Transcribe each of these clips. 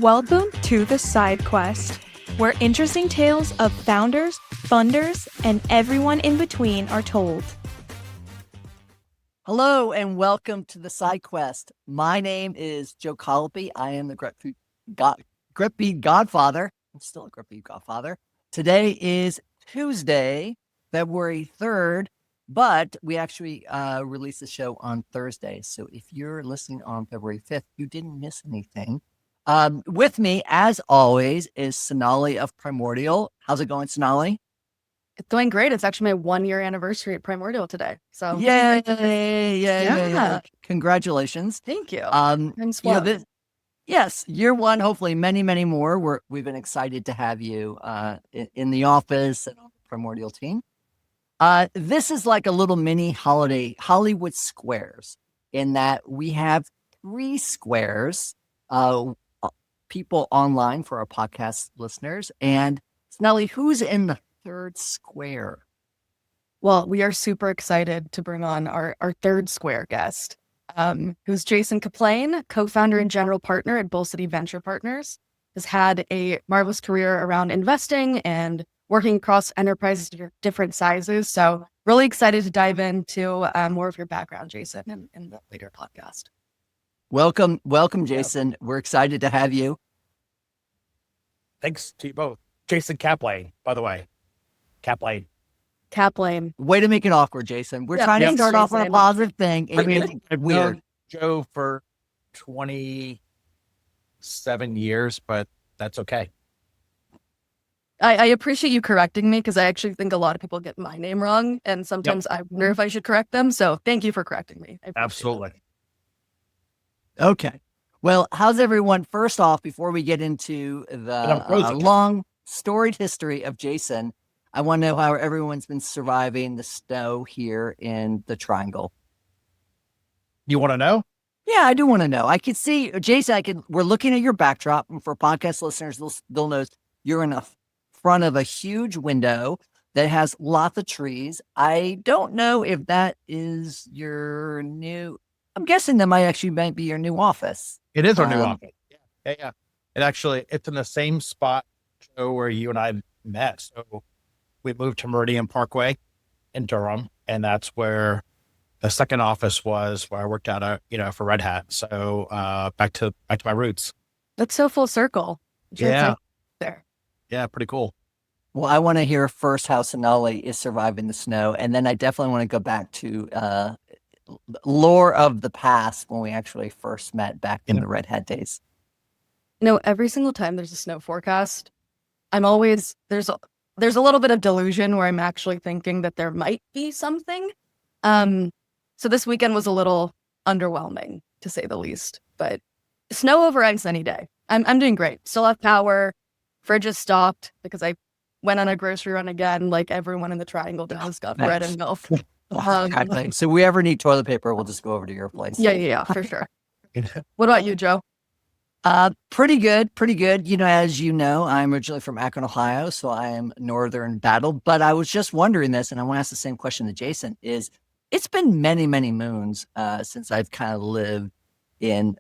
Welcome to the Side Quest, where interesting tales of founders, funders, and everyone in between are told. Hello and welcome to the Side Quest. My name is Joe Colopy. I am the Grit Bead Godfather. I'm still a Grit Bead Godfather. Today is Tuesday, February 3rd, but we actually released the show on Thursday. So if you're listening on February 5th, you didn't miss anything. With me, as always, is Sonali of Primordial. How's it going, Sonali? It's going great. It's actually my 1-year anniversary at Primordial today. So yeah. Congratulations. Thank you. Yes, year one, hopefully many, many more. We've been excited to have you in the office and on the Primordial team. This is like a little mini holiday Hollywood Squares in that we have 3 squares, people online for our podcast listeners. And Snelly, who's in the 3rd square? Well, we are super excited to bring on our 3rd square guest, who's Jason Caplain, co-founder and general partner at Bull City Venture Partners, has had a marvelous career around investing and working across enterprises of different sizes. So really excited to dive into more of your background, Jason, in the later podcast. Welcome, Jason. We're excited to have you. Thanks to you both. Jason Caplain, by the way. Caplain. Way to make it awkward, Jason. We're trying to start off on a positive thing. I've known Joe for 27 years, but that's okay. I appreciate you correcting me because I actually think a lot of people get my name wrong, and sometimes I wonder if I should correct them. So thank you for correcting me. Absolutely. Okay. Well, how's everyone? First off, before we get into the long storied history of Jason, I want to know how everyone's been surviving the snow here in the Triangle. You want to know? Yeah, I do want to know. I can see, Jason, we're looking at your backdrop, and for podcast listeners, they'll notice you're in the front of a huge window that has lots of trees. I don't know if that is your new... I'm guessing that might be your new office. It is our new office. Yeah. It's in the same spot, Joe, where you and I met. So we moved to Meridian Parkway in Durham, and that's where the second office was, where I worked out, for Red Hat. So back to my roots. That's so full circle. Yeah. There. Yeah, pretty cool. Well, I want to hear first how Sonali is surviving the snow, and then I definitely want to go back to lore of the past when we actually first met back in the Red Hat days. Every single time there's a snow forecast, I'm always there's a little bit of delusion where I'm actually thinking that there might be something. So this weekend was a little underwhelming, to say the least. But snow over ice any day. I'm doing great. Still have power. Fridge is stocked because I went on a grocery run again, like everyone in the Triangle does. Got bread and milk. So we ever need toilet paper, we'll just go over to your place. Yeah, for sure. What about you, Joe? Pretty good. As you know, I'm originally from Akron, Ohio, so I am northern battled. But I was just wondering this, and I want to ask the same question to Jason, it's been many, many moons since I've kind of lived in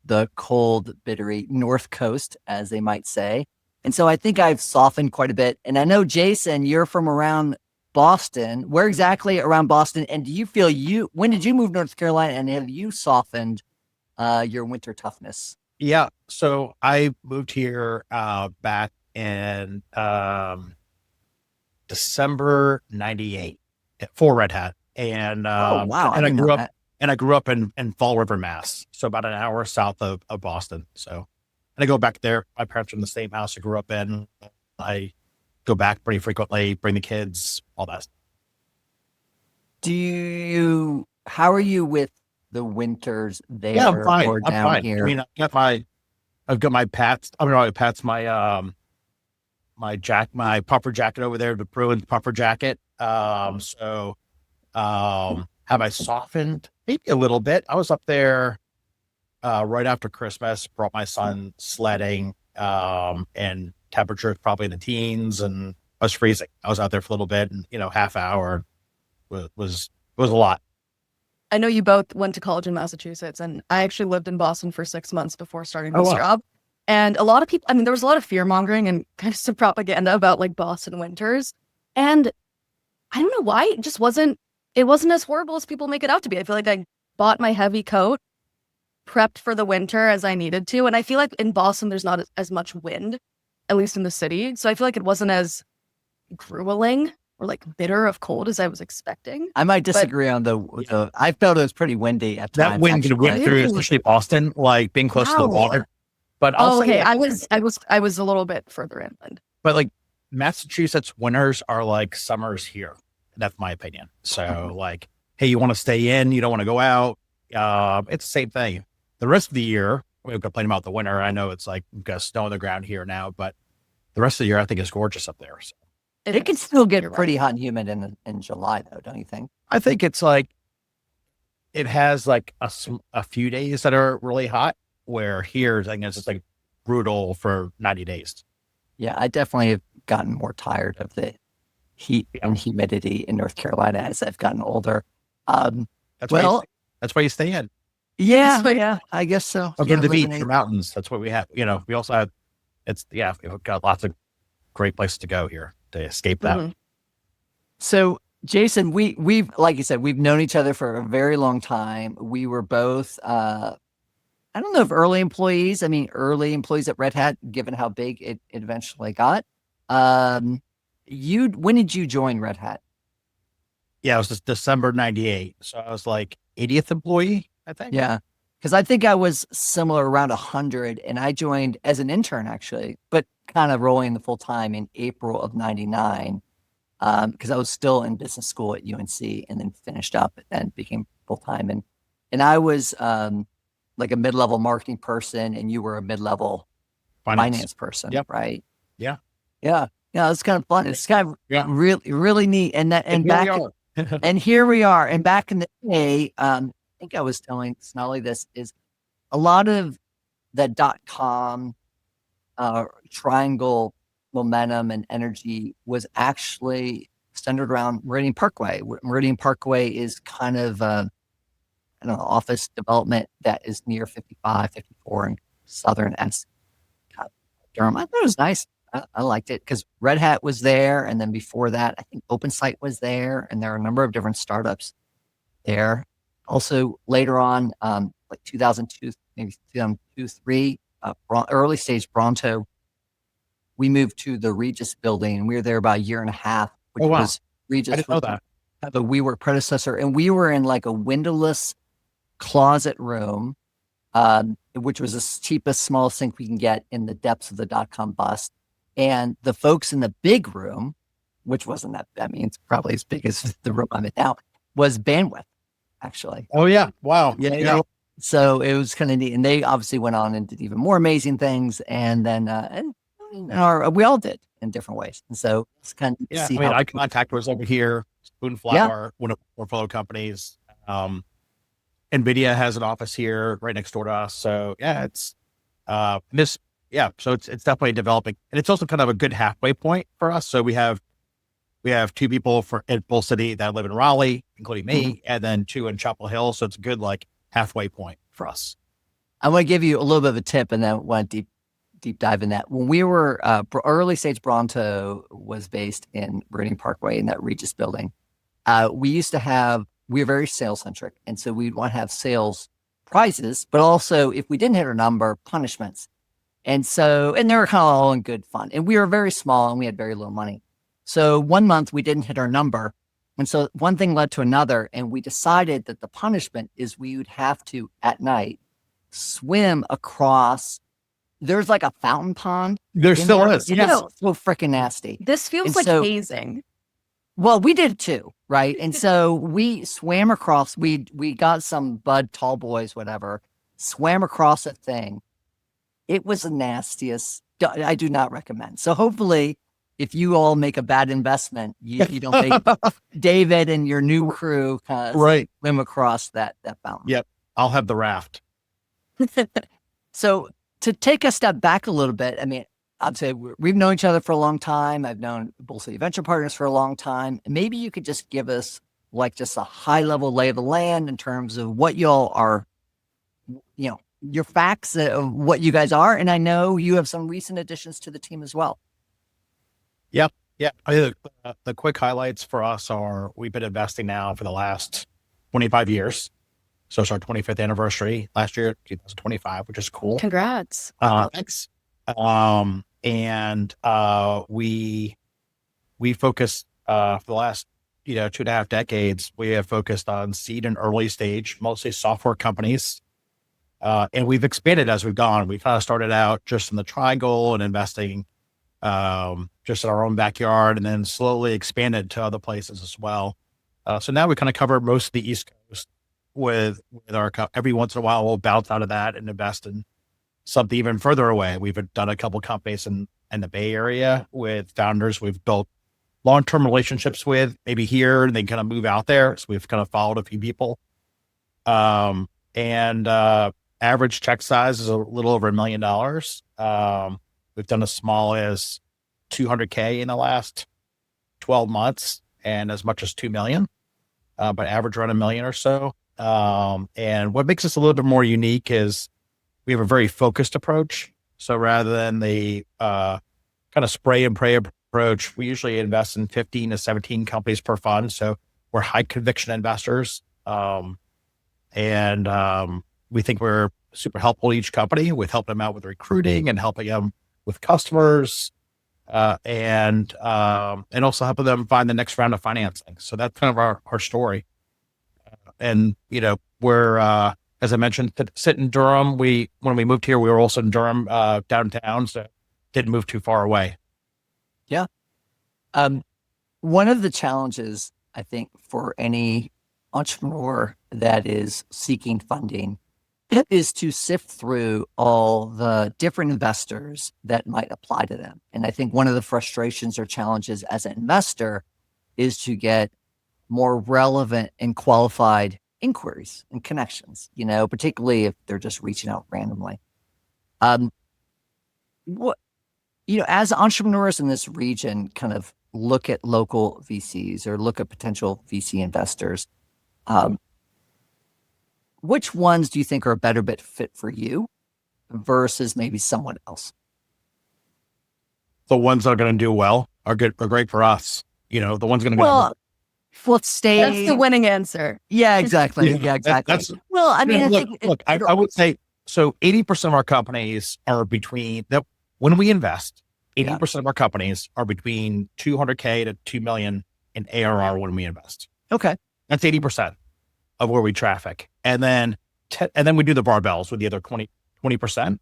the cold, bittery North Coast, as they might say. And so I think I've softened quite a bit. And I know, Jason, you're from around Boston. Where exactly around Boston? And do you feel when did you move to North Carolina, and have you softened your winter toughness? Yeah. So I moved here back in December 98 for Red Hat. And wow. And I grew up in Fall River, Mass. So about an hour south of Boston. So and I go back there. My parents are in the same house I grew up in. I go back pretty frequently, bring the kids, all that. How are you with the winters there? Yeah, I'm fine. Or down fine. here? I mean, I've got my Pats. My my puffer jacket over there, the Bruins puffer jacket. Have I softened? Maybe a little bit. I was up there right after Christmas, brought my son sledding, and temperature probably in the teens, and I was freezing. I was out there for a little bit, and half hour was a lot. I know you both went to college in Massachusetts, and I actually lived in Boston for 6 months before starting this job. And a lot of people, I mean, there was a lot of fear mongering and kind of some propaganda about like Boston winters. And I don't know why it wasn't as horrible as people make it out to be. I feel like I bought my heavy coat, prepped for the winter as I needed to. And I feel like in Boston, there's not as much wind, at least in the city. So I feel like it wasn't as grueling or like bitter of cold as I was expecting. I might disagree on the. I felt it was pretty windy at times. That wind could whip through, especially Boston, like being close to the water. But also, okay, I was a little bit further inland. But like Massachusetts winters are like summers here. That's my opinion. So like, hey, you want to stay in, you don't want to go out. It's the same thing. The rest of the year, we complain about the winter. I know it's like we've got snow on the ground here now, but the rest of the year I think is gorgeous up there. So. It can still get pretty hot and humid in July, though, don't you think? I think it's like it has like a few days that are really hot, where here I think it's just like brutal for 90 days. Yeah, I definitely have gotten more tired of the heat and humidity in North Carolina as I've gotten older. That's why you stay in. Yeah, I guess so. Go to the beach or mountains. That's what we have. You know, we also have. We've got lots of great places to go here to escape that. Mm-hmm. So, Jason, we've like you said, we've known each other for a very long time. We were both, I don't know if early employees. I mean, early employees at Red Hat, given how big it eventually got. When did you join Red Hat? Yeah, it was just December 98. So I was like 80th employee, I think. Yeah. Because I think I was similar around 100, and I joined as an intern actually, but kind of rolling the full time in April of 99. Because I was still in business school at UNC and then finished up and became full time. And I was like a mid-level marketing person, and you were a mid-level finance person, right? Yeah. It's kind of fun. It's kind of really, really neat. And here we are. And back in the day, I think I was telling Snolly this is a lot of the .com triangle momentum and energy was actually centered around Meridian Parkway. Meridian Parkway is kind of office development that is near 55, 54 and Southern and Durham. I thought it was nice. I liked it because Red Hat was there, and then before that, I think OpenSite was there, and there are a number of different startups there. Also, later on, like 2002, maybe 2002, 3, early stage Bronto, we moved to the Regis building, and we were there about a year and a half, which was Regis. I didn't know that. The WeWork predecessor, and we were in like a windowless closet room, which was the cheapest, smallest thing we can get in the depths of the .com bust. And the folks in the big room, which wasn't that, I mean, it's probably as big as the room I'm in now, was Bandwidth, actually. Oh, yeah. Wow. Yeah. So it was kind of neat. And they obviously went on and did even more amazing things. And then, we all did in different ways. And so it's kind of, iContact was over here, Spoonflower, one of our portfolio companies. NVIDIA has an office here right next door to us. So yeah, it's, so it's definitely developing, and it's also kind of a good halfway point for us. So we have 2 people in Bull City that live in Raleigh, including me, and then 2 in Chapel Hill. So it's a good like halfway point for us. I want to give you a little bit of a tip, and then want to deep dive in that. When we were early stage, Bronto was based in Meridian Parkway in that Regis building. We were very sales centric, and so we'd want to have sales prizes, but also if we didn't hit our number, punishments. And they were kind of all in good fun. And we were very small and we had very little money. So one month we didn't hit our number. And so one thing led to another. And we decided that the punishment is we would have to, at night, swim across. There's like a fountain pond. There still is. It's so freaking nasty. This feels like hazing. Well, we did too, right? And so we swam across. We got some Bud Tall Boys, whatever, swam across a thing. It was the nastiest. I do not recommend. So hopefully, if you all make a bad investment, you don't make David and your new crew kind of swim across that fountain. Yep, I'll have the raft. So to take a step back a little bit, I mean, I'd say we've known each other for a long time. I've known Bull City Venture Partners for a long time. Maybe you could just give us like just a high level lay of the land in terms of what y'all are, your facts of what you guys are. And I know you have some recent additions to the team as well. Yep. Yeah. I think the quick highlights for us are we've been investing now for the last 25 years. So it's our 25th anniversary last year, 2025, which is cool. Congrats. Thanks. And we focus for the last 2.5 decades. We have focused on seed and early stage, mostly software companies, and we've expanded as we've gone. We kind of started out just in the Triangle and investing just in our own backyard, and then slowly expanded to other places as well. So now we kind of cover most of the East Coast with our. Every once in a while, we'll bounce out of that and invest in something even further away. We've done a couple companies in the Bay Area with founders we've built long-term relationships with, maybe here, and they kind of move out there. So we've kind of followed a few people. And average check size is a little over $1 million. We've done as small as $200K in the last 12 months and as much as 2 million, but average around 1 million or so. And what makes us a little bit more unique is we have a very focused approach. So rather than the kind of spray and pray approach, we usually invest in 15 to 17 companies per fund. So we're high conviction investors. And we think we're super helpful to each company with helping them out with recruiting and helping them with customers, and also helping them find the next round of financing. So that's kind of our story. And, we're, as I mentioned, sit in Durham. When we moved here, we were also in Durham, downtown, so didn't move too far away. Yeah. One of the challenges, I think, for any entrepreneur that is seeking funding is to sift through all the different investors that might apply to them. And I think one of the frustrations or challenges as an investor is to get more relevant and qualified inquiries and connections, particularly if they're just reaching out randomly. As entrepreneurs in this region kind of look at local VCs or look at potential VC investors, which ones do you think are a better fit for you versus maybe someone else? The ones that are going to do well are great for us. The ones going to let's stay. That's the winning answer. Yeah, exactly. Yeah, exactly. I would say, so 80% of our companies are between that. When we invest, 80% of our companies are between 200K to 2 million in ARR when we invest. Okay. That's 80% of where we traffic. And then we do the barbells with the other 20%.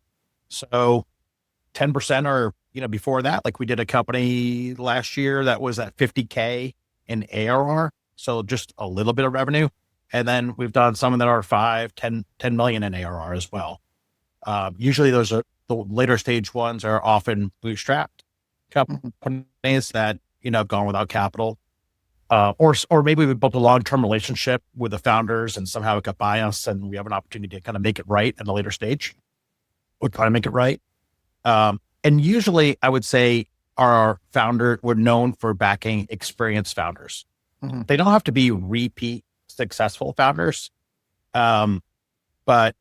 So 10% are, before that, like we did a company last year that was at 50K in ARR. So just a little bit of revenue. And then we've done some that are 10 million in ARR as well. Usually those are the later stage ones are often bootstrapped companies that, have gone without capital. Or maybe we built a long-term relationship with the founders and somehow it got by us and we have an opportunity to kind of make it right at a later stage. We're trying to make it right. And usually I would say our founder, we're known for backing experienced founders. Mm-hmm. They don't have to be repeat successful founders. But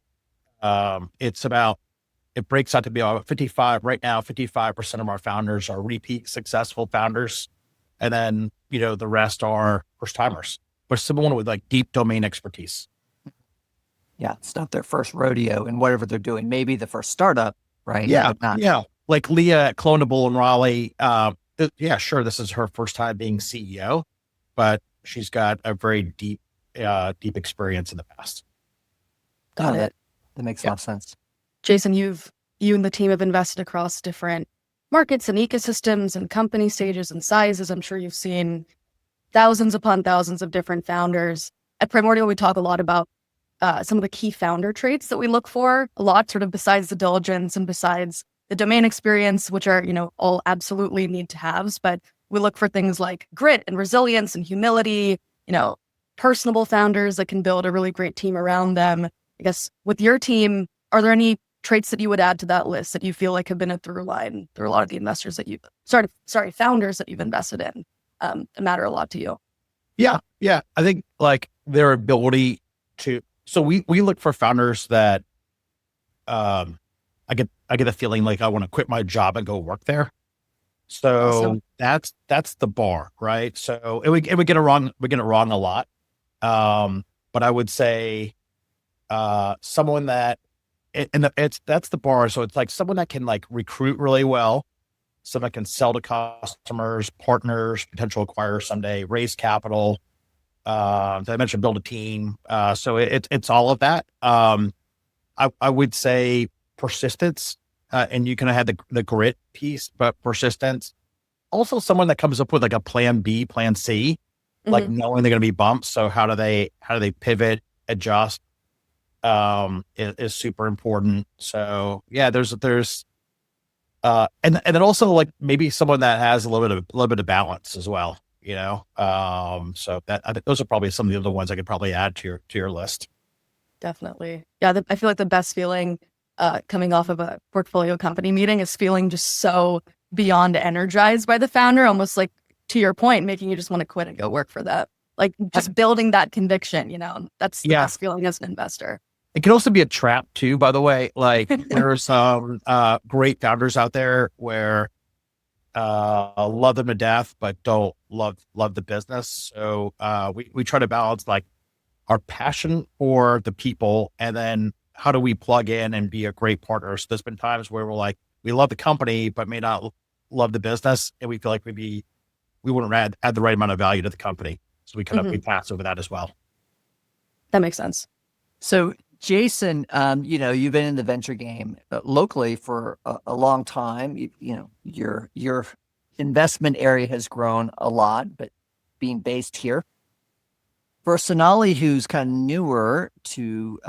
it breaks out to be about 55. Right now, 55% of our founders are repeat successful founders. And then, the rest are first timers, but someone with like deep domain expertise. Yeah. It's not their first rodeo in whatever they're doing. Maybe the first startup, right? Yeah. Yeah. Like Leah at Clonable in Raleigh. Sure. This is her first time being CEO, but she's got a very deep experience in the past. Got it. That makes a lot of sense. Jason, you and the team have invested across different markets and ecosystems and company stages and sizes. I'm sure you've seen thousands upon thousands of different founders. At Primordial, we talk a lot about some of the key founder traits that we look for a lot, sort of besides the diligence and besides the domain experience, which are, all absolutely need to haves. But we look for things like grit and resilience and humility, personable founders that can build a really great team around them. I guess with your team, are there any traits that you would add to that list that you feel like have been a through line through a lot of the investors that founders that you've invested in matter a lot to you? Yeah. I think like their ability to, so we look for founders that I get the feeling like I want to quit my job and go work there. So Awesome. that's the bar, right? So it would get it wrong. We get it wrong a lot. But I would say someone that that's the bar. So it's like someone that can like recruit really well, someone that can sell to customers, partners, potential acquirers someday, raise capital. As I mentioned, build a team. So it's all of that. I would say persistence, and you kind of had the grit piece, but persistence. Also, someone that comes up with like a plan B, plan C, like Mhm. knowing they're going to be bumps. So how do they pivot, adjust? Is super important. So yeah, and then also like maybe someone that has a little bit of balance as well. So that I think those are probably some of the other ones I could probably add to your list. Definitely. Yeah, I feel like the best feeling coming off of a portfolio company meeting is feeling just so beyond energized by the founder, almost like to your point, making you just want to quit and go work for that. Like just building that conviction, that's the Yeah. best feeling as an investor. It can also be a trap too, by the way. Like there are some great founders out there where love them to death, but don't love the business. So we try to balance like our passion for the people, and then how do we plug in and be a great partner. So there's been times where we're like, we love the company, but may not love the business, and we feel like we wouldn't add the right amount of value to the company. So we pass over that as well. That makes sense. So, Jason, you've been in the venture game locally for a long time. Your investment area has grown a lot, but being based here, for Sonali, who's kind of newer to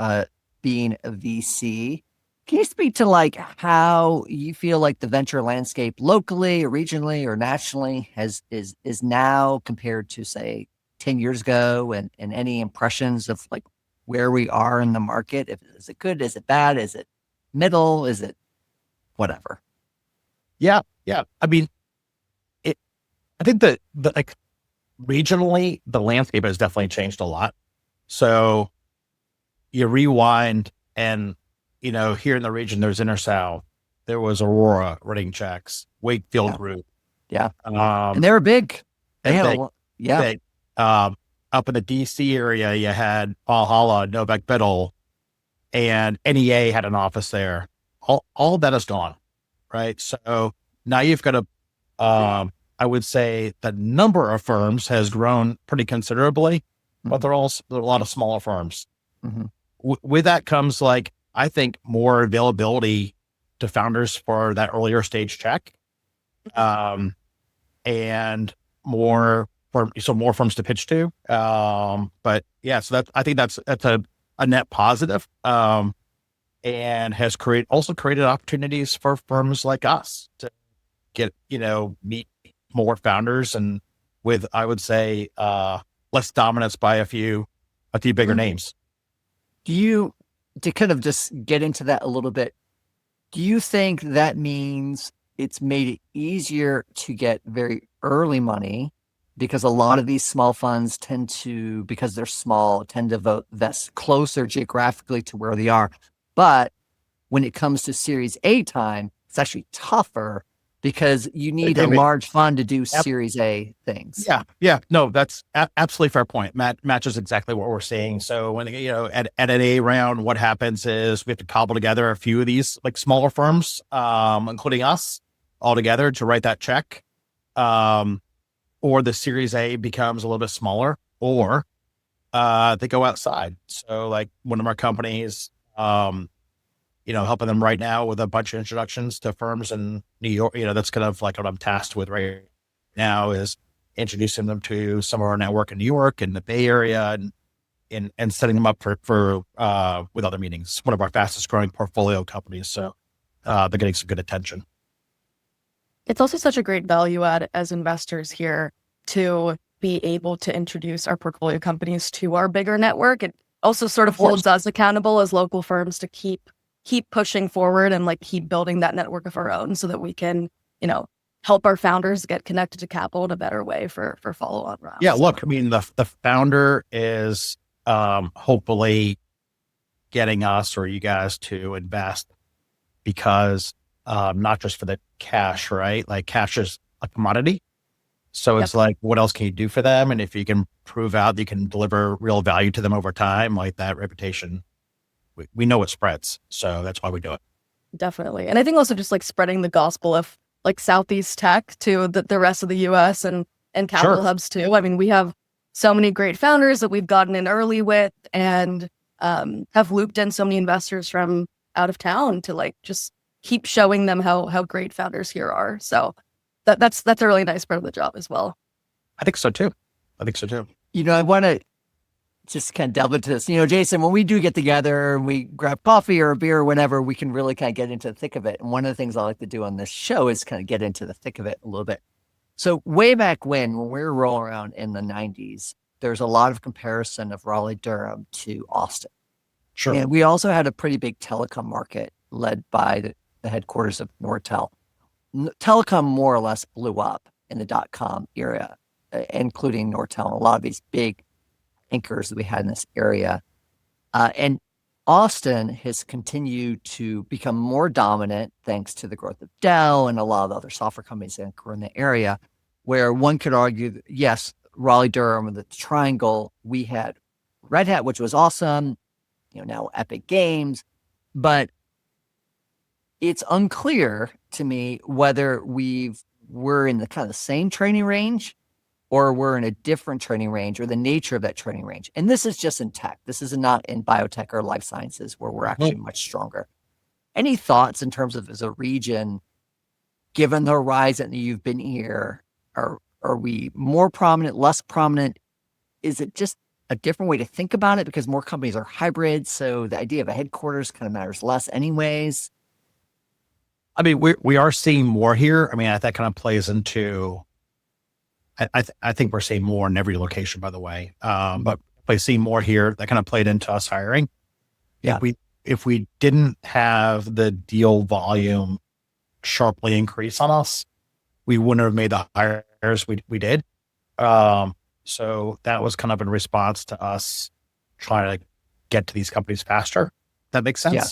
being a VC, can you speak to like how you feel like the venture landscape locally or regionally or nationally is now compared to say 10 years ago, and any impressions of like where we are in the market? Is it good? Is it bad? Is it middle? Is it whatever? Yeah. I mean, I think that like regionally, the landscape has definitely changed a lot. So you rewind and, here in the region, there's InterSouth, there was Aurora running checks, Wakefield Group. Yeah. And they were big. They had big, a lot. Yeah. big. Up in the DC area, you had Valhalla, Novak Biddle, and NEA had an office there. All of that is gone, right? So now you've got I would say the number of firms has grown pretty considerably, but they're a lot of smaller firms. Mm-hmm. With that comes like, I think, more availability to founders for that earlier stage check, and more firms to pitch to. But yeah, so I think that's a net positive, and has created opportunities for firms like us to get, meet more founders, and with, I would say, less dominance by a few bigger names. To kind of just get into that a little bit, do you think that means it's made it easier to get very early money, because a lot of these small funds tend to, because they're small, tend to invest closer geographically to where they are. But when it comes to Series A time, it's actually tougher because you need a large fund to do Series A things. Yeah. No, that's absolutely fair point. Matt matches exactly what we're seeing. So when, at an A round, what happens is we have to cobble together a few of these like smaller firms, including us, all together to write that check. Or the Series A becomes a little bit smaller, or they go outside. So like one of our companies, helping them right now with a bunch of introductions to firms in New York. That's kind of like what I'm tasked with right now, is introducing them to some of our network in New York and the Bay Area, and setting them up for with other meetings. One of our fastest growing portfolio companies. So they're getting some good attention. It's also such a great value add as investors here to be able to introduce our portfolio companies to our bigger network. It also sort of holds us accountable as local firms to keep pushing forward and like keep building that network of our own, so that we can, help our founders get connected to capital in a better way for follow-on rounds. Yeah, look, I mean, the founder is hopefully getting us or you guys to invest because not just for the cash, right? Like cash is a commodity. So it's like, what else can you do for them? And if you can prove out that you can deliver real value to them over time, like that reputation, we know it spreads. So that's why we do it. Definitely. And I think also just like spreading the gospel of like Southeast tech to the rest of the US and capital hubs too. I mean, we have so many great founders that we've gotten in early with and have looped in so many investors from out of town to like just keep showing them how great founders here are. So that's a really nice part of the job as well. I think so too. I want to just kind of delve into this. Jason, when we do get together and we grab coffee or a beer or whenever, we can really kind of get into the thick of it. And one of the things I like to do on this show is kind of get into the thick of it a little bit. So way back when we were rolling around in the 90s, there's a lot of comparison of Raleigh-Durham to Austin. Sure. And we also had a pretty big telecom market led by the headquarters of Nortel. Telecom more or less blew up in the .com era, including Nortel and a lot of these big anchors that we had in this area. And Austin has continued to become more dominant thanks to the growth of Dell and a lot of other software companies that were in the area, where one could argue that, yes, Raleigh-Durham and the triangle, we had Red Hat, which was awesome, now Epic Games, but it's unclear to me whether we're in the kind of the same training range or we're in a different training range or the nature of that training range. And this is just in tech. This is not in biotech or life sciences where we're actually much stronger. Any thoughts in terms of as a region, given the horizon that you've been here, are we more prominent, less prominent? Is it just a different way to think about it because more companies are hybrid, so the idea of a headquarters kind of matters less anyways? I mean, we are seeing more here. I mean, that kind of plays into, I think we're seeing more in every location, by the way. But we see more here. That kind of played into us hiring. Yeah. If we didn't have the deal volume sharply increase on us, we wouldn't have made the hires we did. So that was kind of in response to us trying to get to these companies faster. That makes sense. Yeah.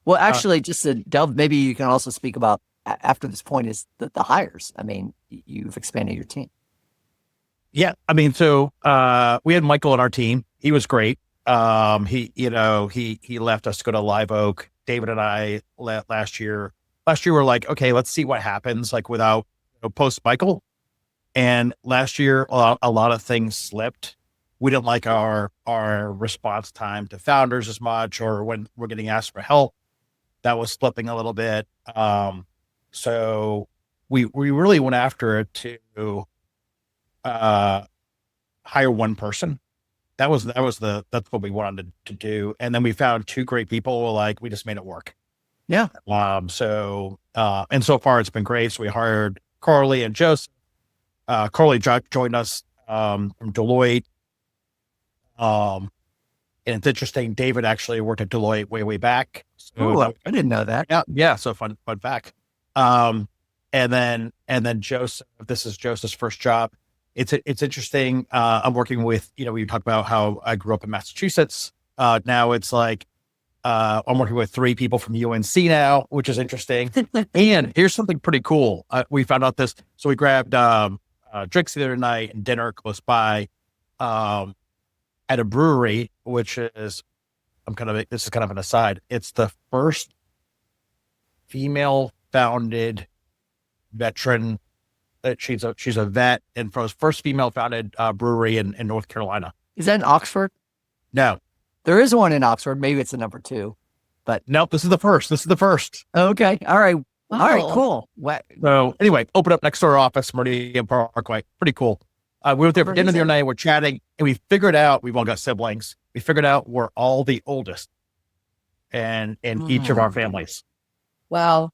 Well, actually, just to delve, maybe you can also speak about after this point is the hires. I mean, you've expanded your team. Yeah. I mean, so we had Michael on our team. He was great. He left us to go to Live Oak. David and I last year. Last year, we're like, okay, let's see what happens like without post Michael. And last year, a lot of things slipped. We didn't like our response time to founders as much, or when we're getting asked for help, that was slipping a little bit. So we really went after it to hire one person. That's what we wanted to do. And then we found two great people. Like we just made it work. Yeah. And so far it's been great. So we hired Carly and Joseph. Carly joined us from Deloitte. And it's interesting. David actually worked at Deloitte way back. So I didn't know that. Yeah. So fun fact. And then Joseph. This is Joseph's first job. It's interesting. I'm working with we talked about how I grew up in Massachusetts. Now it's like I'm working with 3 people from UNC now, which is interesting. And here's something pretty cool. We found out this. So we grabbed drinks the other night and dinner close by at a brewery, which is this is kind of an aside. It's the first female founded veteran. She's a vet and first female founded brewery in North Carolina. Is that in Oxford? No. There is one in Oxford. Maybe it's the number 2, but nope. This is the first. Okay. All right. Wow. All right. Cool. What? So anyway, open up next door office, Meridian Parkway. Pretty cool. We were there for dinner the other night. We're chatting and we figured out, we've all got siblings. We figured out we're all the oldest and in each of our families. Wow.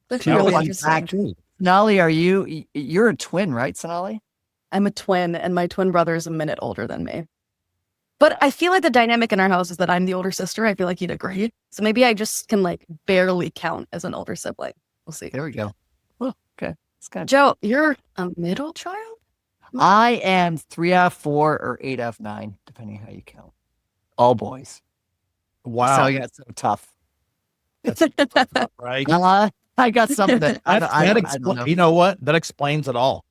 That's really fun interesting. fact. Sonali, you're a twin, right, Sonali? I'm a twin, and my twin brother is a minute older than me. But I feel like the dynamic in our house is that I'm the older sister. I feel like he'd agree. So maybe I just can like barely count as an older sibling. We'll see. There we go. Oh, okay. It's good. Joe, you're a middle child? I am 3 out of 4 or 8 out of 9, depending how you count. All boys. Wow. So yeah, it's so tough. Right. I got something that I don't know. You know what? That explains it all.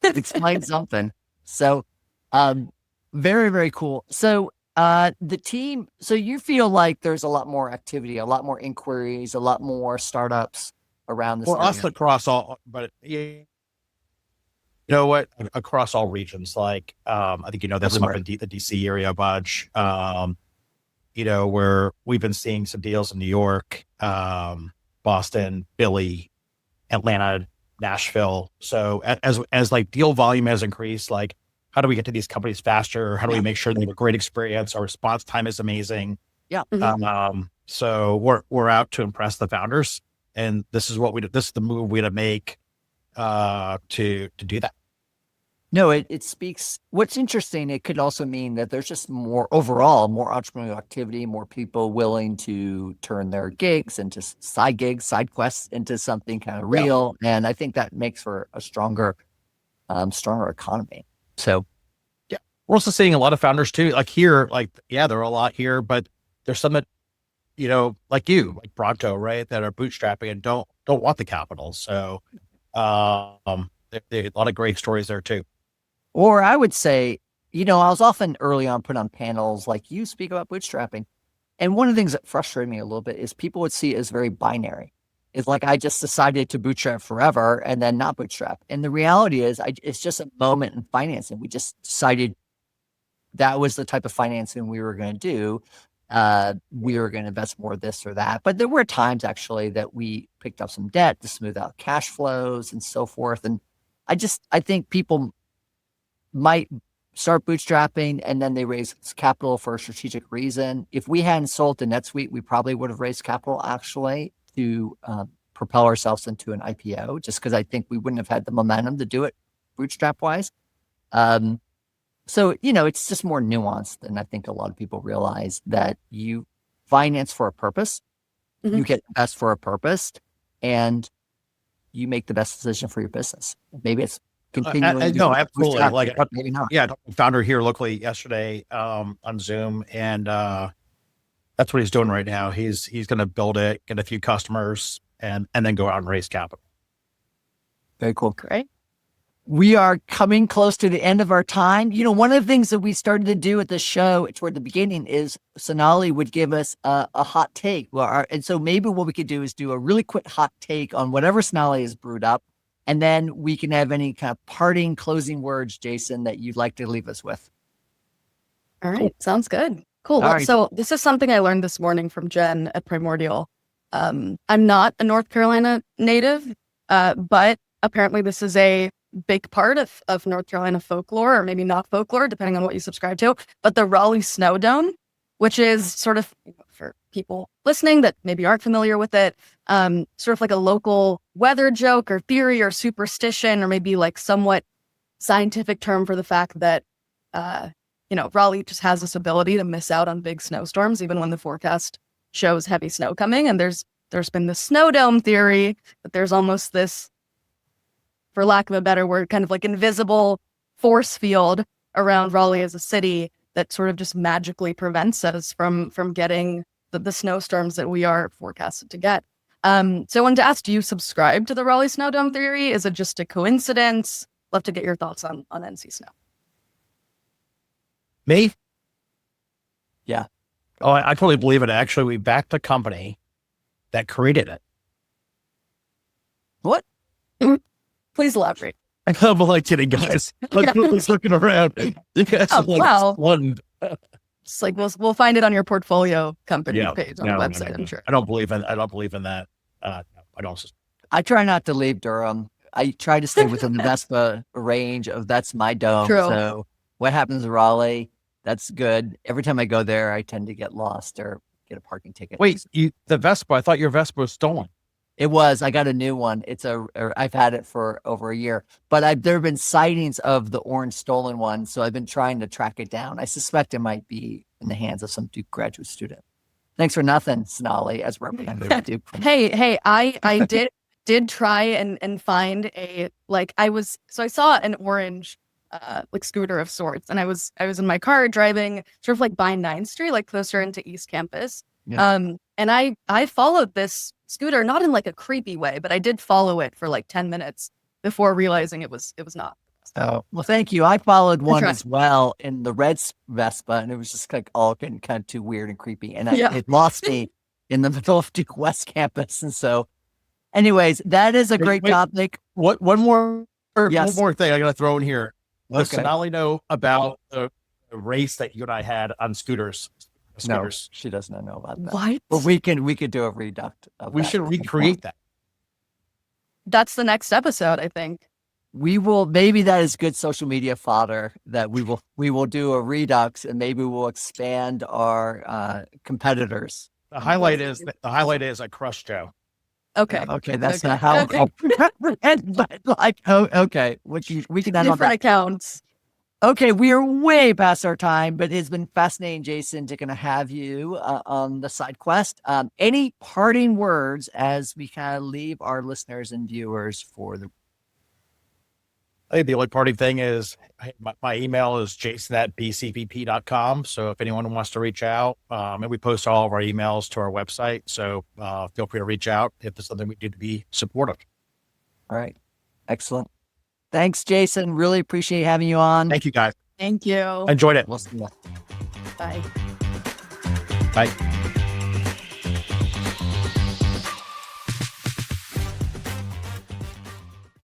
Explain something. So, very, very cool. So, the team, so you feel like there's a lot more activity, a lot more inquiries, a lot more startups around this Well, us area. across all, but you know what? Across all regions, like, I think, that's up in the DC area a bunch. Where we've been seeing some deals in New York, Boston, Philly, Atlanta, Nashville. So as like deal volume has increased, like how do we get to these companies faster? How do we make sure they have a great experience? Our response time is amazing. Yeah. So we're out to impress the founders, and this is what we do. This is the move we had to make to do that. No, it speaks. What's interesting, it could also mean that there's just more overall, more entrepreneurial activity, more people willing to turn their gigs into side gigs, side quests into something kind of real. And I think that makes for a stronger economy. So yeah, we're also seeing a lot of founders too, like here, there are a lot here, but there's some that, like Pronto, right, that are bootstrapping and don't want the capital. So there are a lot of great stories there too. Or I would say, I was often early on put on panels like you speak about bootstrapping. And one of the things that frustrated me a little bit is people would see it as very binary. It's like I just decided to bootstrap forever and then not bootstrap. And the reality is it's just a moment in financing. We just decided that was the type of financing we were going to do. We were going to invest more of this or that. But there were times actually that we picked up some debt to smooth out cash flows and so forth. And I think people might start bootstrapping and then they raise capital for a strategic reason. If we hadn't sold to NetSuite, we probably would have raised capital actually to propel ourselves into an IPO, just because I think we wouldn't have had the momentum to do it bootstrap wise. So, it's just more nuanced than I think a lot of people realize, that you finance for a purpose, you get invest for a purpose, and you make the best decision for your business. Maybe it's continuing. No, absolutely. Like, maybe not. Yeah, founder here locally yesterday on Zoom, and that's what he's doing right now. He's going to build it, get a few customers, and then go out and raise capital. Very cool. Great. We are coming close to the end of our time. One of the things that we started to do at the show toward the beginning is Sonali would give us a hot take. And so maybe what we could do is do a really quick hot take on whatever Sonali has brewed up. And then we can have any kind of parting closing words, Jason, that you'd like to leave us with. All right. Cool. Sounds good. Cool. Well, right. So this is something I learned this morning from Jen at Primordial. I'm not a North Carolina native, but apparently this is a big part of North Carolina folklore, or maybe not folklore, depending on what you subscribe to. But the Raleigh Snow Dome, which is sort of, for people listening that maybe aren't familiar with it, sort of like a local weather joke or theory or superstition, or maybe like somewhat scientific term for the fact that, Raleigh just has this ability to miss out on big snowstorms, even when the forecast shows heavy snow coming. And there's been the snow dome theory that there's almost this, for lack of a better word, kind of like invisible force field around Raleigh as a city that sort of just magically prevents us from getting the snowstorms that we are forecasted to get. So I wanted to ask, do you subscribe to the Raleigh Snow Dome theory? Is it just a coincidence? Love to get your thoughts on NC Snow. Me? Yeah. Oh, I totally believe it. Actually, we backed the company that created it. What? Please elaborate. I'm like kidding, guys. Let's looking around. You guys one. It's like we'll find it on your portfolio company page on the website. I'm sure. I don't believe in that. I don't. I try not to leave Durham. I try to stay within the Vespa range of that's my dome. True. So what happens in Raleigh? That's good. Every time I go there, I tend to get lost or get a parking ticket. Wait, the Vespa? I thought your Vespa was stolen. It was. I got a new one. I've had it for over a year, but there have been sightings of the orange stolen one. So I've been trying to track it down. I suspect it might be in the hands of some Duke graduate student. Thanks for nothing, Sonali, as representative of Duke. Hey, I did try and find I saw an orange like scooter of sorts, and I was in my car driving sort of like by 9th Street, like closer into East Campus. Yeah. And I followed this scooter, not in like a creepy way, but I did follow it for like 10 minutes before realizing it was not. Oh, well, thank you. I followed one right. as well in the red Vespa, and it was just like all getting kind of too weird and creepy. And Yeah. it lost me in the middle of Duke West campus. And so, anyways, that is a great Wait. topic. One more Yes. one more thing I gotta throw in here. Let's Okay. not only know about the race that you and I had on scooters. No, she does not know about that. What? But we could do a reduct of We that. should recreate that. That's the next episode, I think. We will, maybe that is good social media fodder that we will do a redux, and maybe we'll expand our competitors. The highlight is I crushed Joe. Okay. Okay, that's Okay. not how Okay. but like, oh, okay, we can end on Different that. accounts. Okay, we are way past our time, but it's been fascinating, Jason, to kind of have you on the side quest. Any parting words as we kind of leave our listeners and viewers for the. I think the only parting thing is my email is jason@bcpp.com. So if anyone wants to reach out, and we post all of our emails to our website. So feel free to reach out if there's something we do to be supportive. All right, excellent. Thanks, Jason. Really appreciate having you on. Thank you, guys. Thank you. Enjoyed it. We'll see you. Bye. Bye.